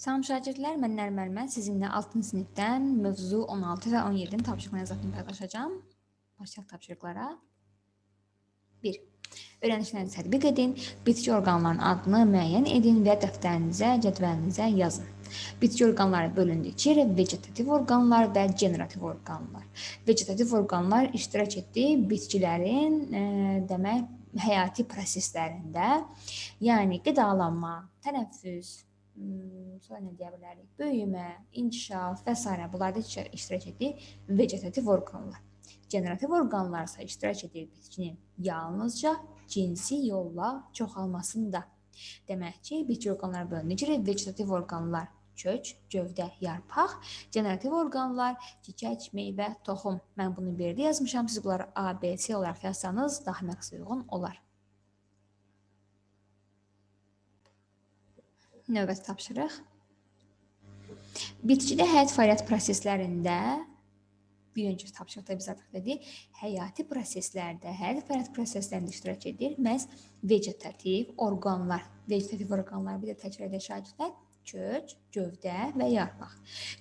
Salam şagirdlər, mən Nərmən. Mən sizinlə 6-cı sinifdən mövzu 16 və 17-nin tapşırıq məlumatını paylaşacağam. Başlayaq tapşırıqlara. 1. Öyrənişlərinizi tətbiq edin, bitki orqanlarının adını müəyyən edin və dəftərinizə, cədvəlinizə yazın. Bitki orqanları bölündükçə vegetativ orqanlar və generativ orqanlar. Vegetativ orqanlar iştirak etdiyi bitkilərin demək həyati proseslərində, yəni qidalanma, tənəffüs, sonra nə deyə bilərik? Böyümə, inkişaf və s. bunlarda iştirak etdiyi vegetativ orqanlar. Generativ orqanlar isə iştirak edir bitkinin yalnızca cinsi yolla çoxalmasında. Demək ki, bitki orqanları bölünür. Vegetativ orqanlar kök, gövdə, yarpaq, generativ orqanlar çiçək, meyvə, toxum. Mən bunu bir yerdə yazmışam. Siz bunları A, B, C olaraq yazsanız daha məqsədə uyğun olar. Növbəti tapşırıq. Bitkidə həyat fəaliyyət proseslərində birinci tapşırıqda biz artıq dedik, həyati proseslərdə, həyat fəaliyyət proseslərində iştirak edir məhz vegetativ orqanlar. Vegetativ orqanlar bir də təkrar edək şagirdlər, kök, gövdə və yarpaq.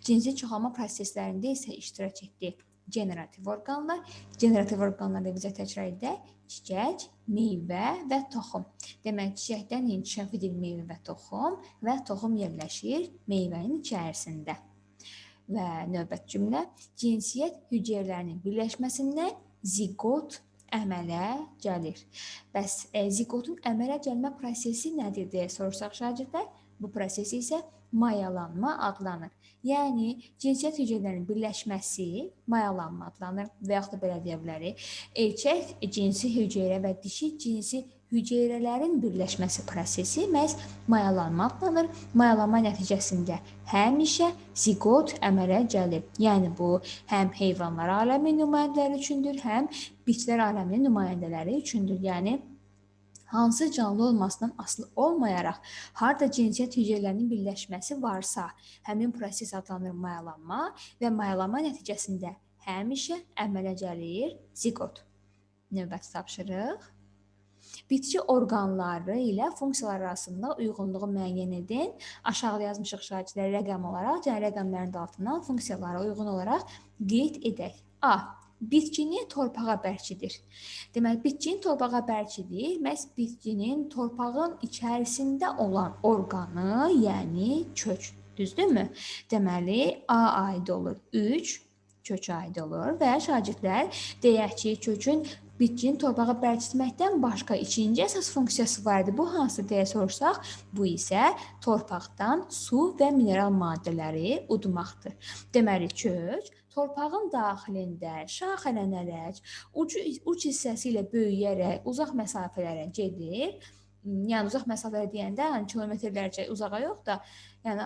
Cinsi çoxalma proseslərində isə iştirak etdiyi generativ orqanlar. Generativ orqanlarda bizə təkrar edək, çiçək, meyvə və toxum. Demək, çiçəkdən inkişaf edir meyvə və toxum yerləşir meyvənin içərisində. Və növbət cümlə, cinsiyyət hüceyrələrinin birləşməsindən ziqot əmələ gəlir. Bəs ziqotun əmələ gəlmə prosesi nədir deyə sorursaq şagirdlər, bu proses isə mayalanma adlanır. Yəni, cinsiyyət hüceyrələrinin birləşməsi mayalanma adlanır və yaxud da belə deyə bilərik. Erkək cinsi hüceyrə və dişi cinsi hüceyrələrin birləşməsi prosesi məhz mayalanma adlanır. Mayalanma nəticəsində həmişə ziqot əmələ gəlir. Yəni, bu həm heyvanlar aləminin nümayəndələri üçündür, həm bitkilər aləminin nümayəndələri üçündür. Yəni, hansı canlı olmasından asılı olmayaraq, harda cinsiyyət hüceyrələrinin birləşməsi varsa, həmin proses adlanır mayalanma və mayalanma nəticəsində həmişə əmələ gəlir ziqot. Növbəti tapşırıq. Bitki orqanları ilə funksiyalar arasında uyğunluğu müəyyən edin. Aşağıda yazmışıq şagirdlər rəqəm olaraq, yəni rəqəmlərin altından funksiyalara uyğun olaraq qeyd edək. A. Bitkini torpağa bərkidir. Deməli, bitkini torpağa bərkidir, məhz bitkinin torpağın içərisində olan orqanı, yəni kök, düzdürmü? Deməli, A aid olur 3, kök aid olur və şagirdlər deyək ki, kökün bitkinin torpağa bərkitməkdən başqa ikinci əsas funksiyası var idi. Bu hansı deyə sorsaq, bu isə torpaqdan su və mineral maddələri udmaqdır. Deməli, kök torpağın daxilində şaxələnərək, uc hissəsi ilə böyüyərək uzaq məsafələrə gedir. Yəni, uzaq məsafələrə deyəndə, kilometrlərcə uzağa yox da, yəni,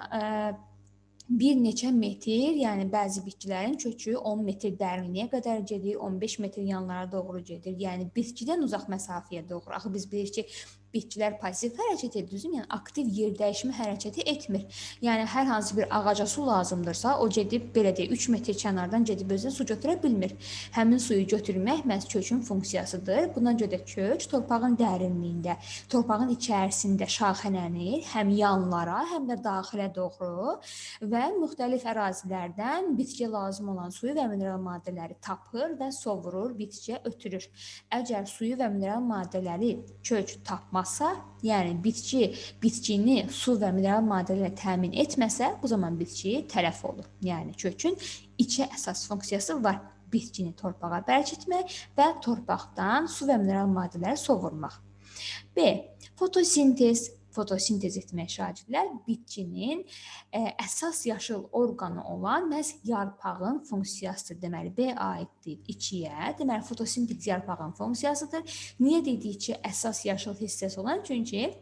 bir neçə metr, yəni bəzi bitkilərin kökü 10 metr dərinliyə qədər gedir, 15 metr yanlara doğru gedir. Yəni, bitkidən uzaq məsafəyə doğru. Axı, biz bilirik ki, bitkilər pasiv hərəkət edir, düzdür? Yəni, aktiv yer dəyişmə hərəkəti etmir. Yəni, hər hansı bir ağaca su lazımdırsa, o gedib, belə deyək, 3 metr kənardan gedib özünə su götürə bilmir. Həmin suyu götürmək məhz kökün funksiyasıdır. Buna görə kök torpağın dərinliyində, torpağın içərisində şaxələnir, həm yanlara, həm də daxilə doğru və müxtəlif ərazilərdən bitkiyə lazım olan suyu və mineral maddələri tapır və sovurur, bitkiyə ötürür. Əgər suyu və mineral maddələri kök tapmazsa, yəni bitkini su və mineral maddələrlə təmin etməsə, bu zaman bitki tələf olur. Yəni kökün iki əsas funksiyası var. Bitkini torpağa bərkitmək və torpaqdan su və mineral maddələri sovurmaq. B. Fotosintez. Fotosintez etmək şagirdlər bitkinin əsas yaşıl orqanı olan məhz yarpağın funksiyasıdır. Deməli, B aiddir 2-yə. Deməli, fotosintez yarpağın funksiyasıdır. Niyə dedik ki, əsas yaşıl hissəsi olan? Çünki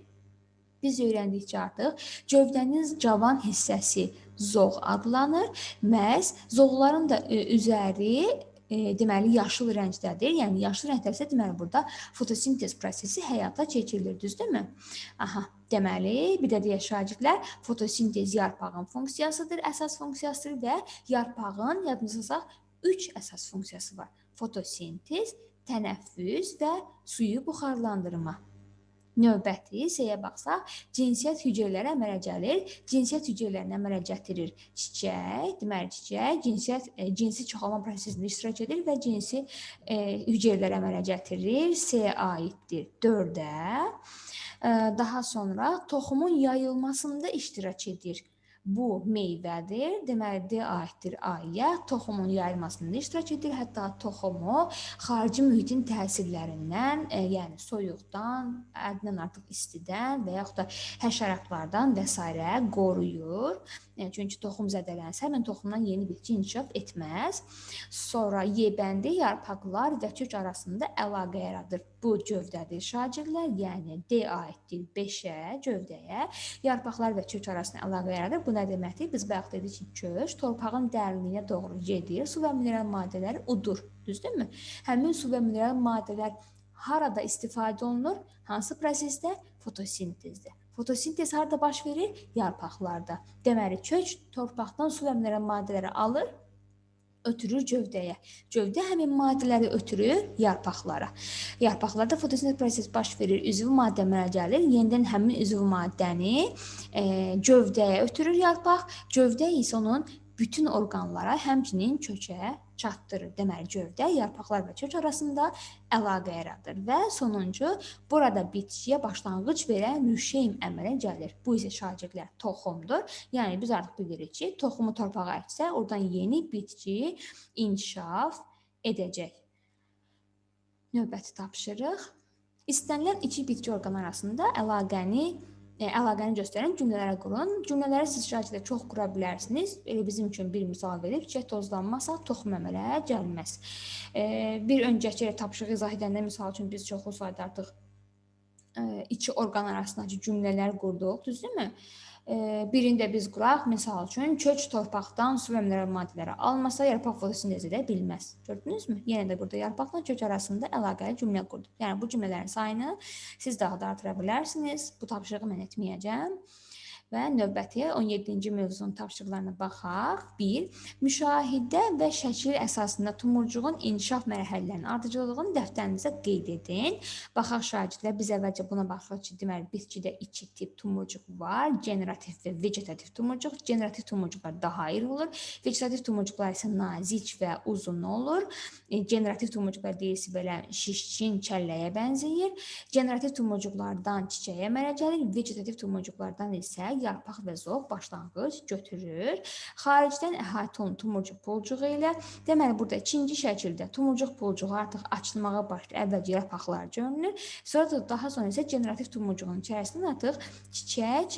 biz öyrəndik ki, artıq gövdənin cavan hissəsi zoğ adlanır. Məhz zoğların da üzəri deməli, yaşıl rəngdədir. Yəni, yaşıl rəngdədirsə, deməli, burada fotosintez prosesi həyata keçirilir, düzdürmü? Aha, deməli, bir də deyək şagirdlər, fotosintez yarpağın funksiyasıdır, əsas funksiyasıdır və yarpağın, yadınızda 3 əsas funksiyası var. Fotosintez, tənəffüs və suyu buxarlandırma. Növbəti C-yə baxsaq, cinsiyyət hüceyrələri əmələ gəlir. Cinsiyyət hüceyrələrini əmələ gətirir çiçək. Deməli, çiçək cinsi çoxalma prosesində iştirak edir və cinsi hüceyrələri əmələ gətirir. C aiddir 4-ə. Daha sonra toxumun yayılmasında iştirak edir. Bu meyvədir. Deməli, D aiddir A-ya. Toxumun yayılmasında iştirak edir. Hətta toxumu xarici mühitin təsirlərindən, yəni soyuqdan, həddindən artıq istidən və yaxud da həşəratlardan və s. qoruyur. Çünki toxum zədələnsə, həmin toxumdan yeni bitki inkişaf etməz. Sonra Y bəndi yarpaqlar və kök arasında əlaqə yaradır. Bu gövdədir şagirdlər, yəni D aiddir 5-ə, gövdəyə. Yarpaqlar və kök arasında əlaqə yaradır. Bu nə deməkdir? Biz bayaq dedik ki, kök torpağın dərinliyinə doğru gedir, su və mineral maddələri udur. Düzdürmü? Həmin su və mineral maddələr harada istifadə olunur? Hansı prosesdə? Fotosintezdə. Fotosintez harada baş verir? Yarpaqlarda. Deməli, kök torpaqdan su və mineral maddələri alır, ötürür gövdəyə. Gövdə həmin maddələri ötürür yarpaqlara. Yarpaqlarda fotosintez prosesi baş verir, üzvü maddə əmələ gəlir. Yenidən həmin üzvü maddəni gövdəyə ötürür yarpaq. Gövdə isə onun bütün orqanlara, həmçinin kökə çatdırır. Deməli, gövdə yarpaqlar və kök arasında əlaqə yaradır və sonuncu burada bitkiyə başlanğıc verən rüşeym əmələ gəlir. Bu isə şagirdlər toxumdur. Yəni biz artıq bilirik ki, toxumu torpağa əksə, oradan yeni bitki inkişaf edəcək. Növbəti tapşırıq. İstənilən iki bitki orqanı arasında əlaqəni göstərən cümlələrə qurun. Cümlələri siz şagirdlər çox qura bilərsiniz. Elə bizim üçün bir misal verib, çiçək tozlanmasa toxum əmələ gəlməz. Bir öncəki tapşırığı izah edəndə misal üçün biz çoxlu sayda artıq iki orqan arasındakı cümlələr qurduq, düzdürmü? Birində biz quraq, misal üçün kök torpaqdan su və mineral maddələri almasa yarpaq fotosintez edə bilməz. Gördünüzmü? Yenə də burada yarpaqla kök arasında əlaqəli cümlə qurduq. Yəni bu cümlələrin sayını siz daha da artıra bilərsiniz. Bu tapşırığı mən etməyəcəm. Və növbəti 17-ci mövzunun tapşırıqlarına baxaq. 1. Müşahidə və şəkil əsasında tumurcuğun inkişaf mərhələlərinin ardıcıllığını dəftərinizə qeyd edin. Baxaq şagirdlər, biz əvvəlcə buna baxırıq ki, deməli bitkidə iki tip tumurcuq var. Generativ və vegetativ tumurcuq. Generativ tumurcuqlar daha iri olur. Vegetativ tumurcuqlar isə nazik və uzun olur. Generativ tumurcuqlar deyilsə belə şişkin kəlləyə bənzəyir. Generativ tumurcuqlardan çiçəyə əmələ gəlir. Vegetativ tumurcuqlardan isə yarpaq və zoğ başlanğıc götürür. Xaricdən əhatə olunan tumurcuq pulcuğu ilə, deməli burada ikinci şəkildə tumurcuq pulcuğu artıq açılmağa başlayır. Əvvəlcə yarpaqlar görünür. Daha sonra isə generativ tumurcuğun içərisindən artıq çiçək,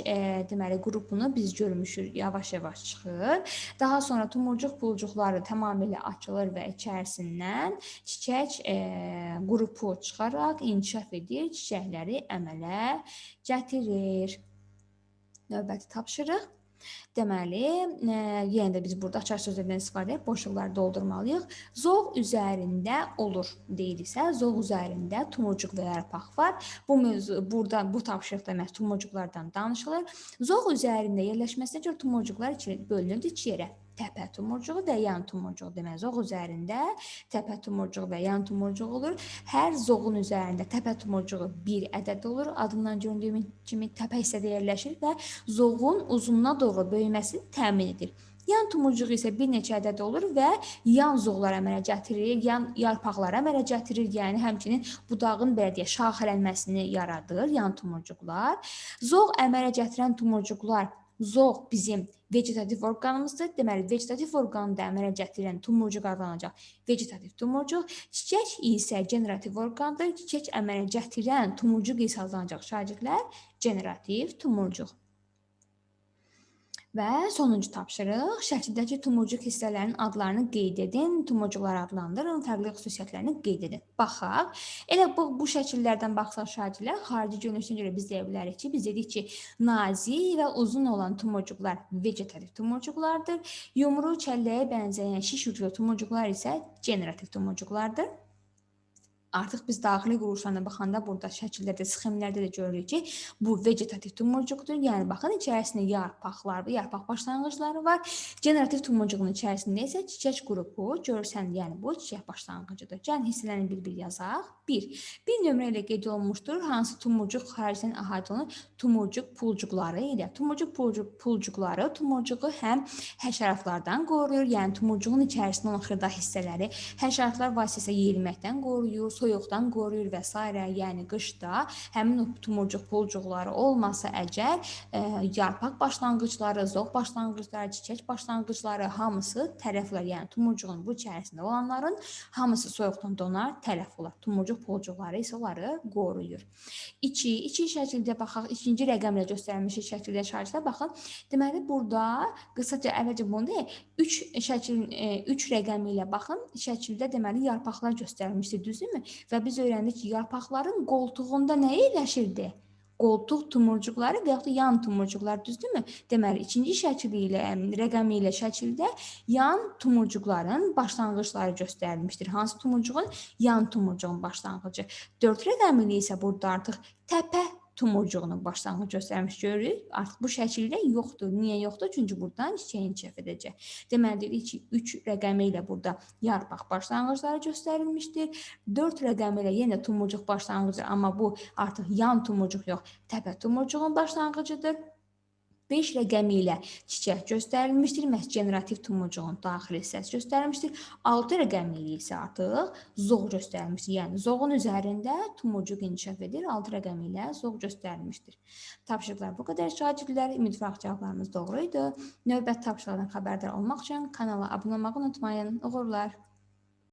deməli qrupunu biz görmüşük, yavaş-yavaş çıxır. Daha sonra tumurcuq pulcuqları tamamilə açılır və içərisindən çiçək qrupu çıxaraq inkişaf edir, çiçəkləri əmələ gətirir. Növbəti tapşırıq. Deməli, yenə də biz burada açar sözlərdən istifadə edib boşluqları doldurmalıyıq. Zoğ üzərində olur deyilsə, zoğ üzərində tumurcuq və yarpaq var. Bu tapşırıqda məhz tumurcuqlardan danışılır. Zoğ üzərində yerləşməsinə görə tumurcuqlar bölünür iki yerə. Təpə tumurcuğu və yan tumurcuğu. Deməli, zoğ üzərində təpə tumurcuğu və yan tumurcuğu olur. Hər zoğun üzərində təpə tumurcuğu bir ədəd olur. Adından göründüyü kimi təpə hissədə yerləşir və zoğun uzunluğuna doğru böyüməsini təmin edir. Yan tumurcuq isə bir neçə ədəd olur və yan zoğlar əmələ gətirir, yan yarpaqlar əmələ gətirir, yəni həmçinin budağın belə deyə şaxələnməsini yaradır yan tumurcuqlar. Zoğ əmələ gətirən tumurcuqlar, zoğ bizim vegetativ orqanımızdır. Deməli, vegetativ orqanı da əmələ gətirən tumurcuq adlanacaq vegetativ tumurcuq. Çiçək isə generativ orqandır. Çiçək əmələ gətirən tumurcuq isə adlanacaq şagirdlər generativ tumurcuq. Və sonuncu tapşırıq, şəkildəki tumurcuq hissələrinin adlarını qeyd edin, tumurcuqları adlandırın, fərqli xüsusiyyətlərini qeyd edin. Baxaq, elə bu şəkillərdən baxsaq şagirdlər, xarici görünüşünə görə biz deyə bilərik ki, biz dedik ki, nazik və uzun olan tumurcuqlar vegetativ tumurcuqlardır, yumru kəlləyə bənzəyən şiş uclu tumurcuqlar isə generativ tumurcuqlardır. Artıq biz daxili quruluşlarına baxanda burada şəkillərdə, sxemlərdə də görürük ki, bu vegetativ tumurcuqdur. Yəni baxın, içərisində yarpaqlar və yarpaq başlanğıcları var. Generativ tumurcuğun içərisində isə çiçək qrupu görürsən, yəni bu çiçək başlanğıcıdır. Gəlin hissələrini bir-bir yazaq. 1. Bir nömrə ilə qeyd olunmuşdur. Hansı tumurcuq xaricdən əhatə olunur? Tumurcuq pulcuqları ilə. Tumurcuq pulcuqları tumurcuğu həm həşəratlardan qoruyur, yəni tumurcuğun içərisində olan xırda hissələri həşəratlar vasitəsilə yeyilməkdən qoruyur, soyuqdan qoruyur və s. Yəni qışda həmin o tumurcuq pulcuqları olmasa əgər yarpaq başlanğıcları, zoğ başlanğıcları, çiçək başlanğıcları hamısı tələf olar. Yəni tumurcuğun bu içərisində olanların hamısı soyuqdan donar, tələf olar. Tumurcuq pulcuqları isə onları qoruyur. 2 şəkildə baxaq, ikinci rəqəmlə göstərilmiş şəkildə şərhdə baxın. Deməli burada qısaca əvvəlcə bunu deyək, 3 rəqəmi ilə baxın, şəkildə deməli yarpaqlar göstərilmişdir, düzdürmü? Və biz öyrəndik ki, yarpaqların qoltuğunda nə yerləşirdi? Qoltuq tumurcuqları və yaxud da yan tumurcuqlar, düzdürmü? Deməli, ikinci şəkili ilə, rəqəmi ilə şəkildə yan tumurcuqların başlanğıcları göstərilmişdir. Hansı tumurcuğun? Yan tumurcuğun başlanğıcı. 4 rəqəmi ilə isə burada artıq təpə tumurcuğunun başlanğıcı göstərmiş görürük. Artıq bu şəkildə yoxdur. Niyə yoxdur? Çünki buradan çiçəyin inkişaf edəcək. Deməli, dedik ki, 3 rəqəmi ilə burada yarpaq başlanğıcları göstərilmişdir. 4 rəqəmi ilə yenə tumurcuq başlanğıcı, amma bu artıq yan tumurcuq yox, təpə tumurcuğun başlanğıcıdır. 5 rəqəmi ilə çiçək göstərilmişdir, məhz generativ tumurcuğun daxili hissəsi göstərilmişdir. 6 rəqəmi ilə isə artıq zoğ göstərilmişdir. Yəni zoğun üzərində tumurcuq inkişaf edir. 6 rəqəmi ilə zoğ göstərilmişdir. Tapşırıqlar bu qədər şagirdlər. Ümidvarıq cavablarımız doğru idi. Növbəti tapşırıqlardan xəbərdar olmaq üçün kanala abunə olmağı unutmayın. Uğurlar.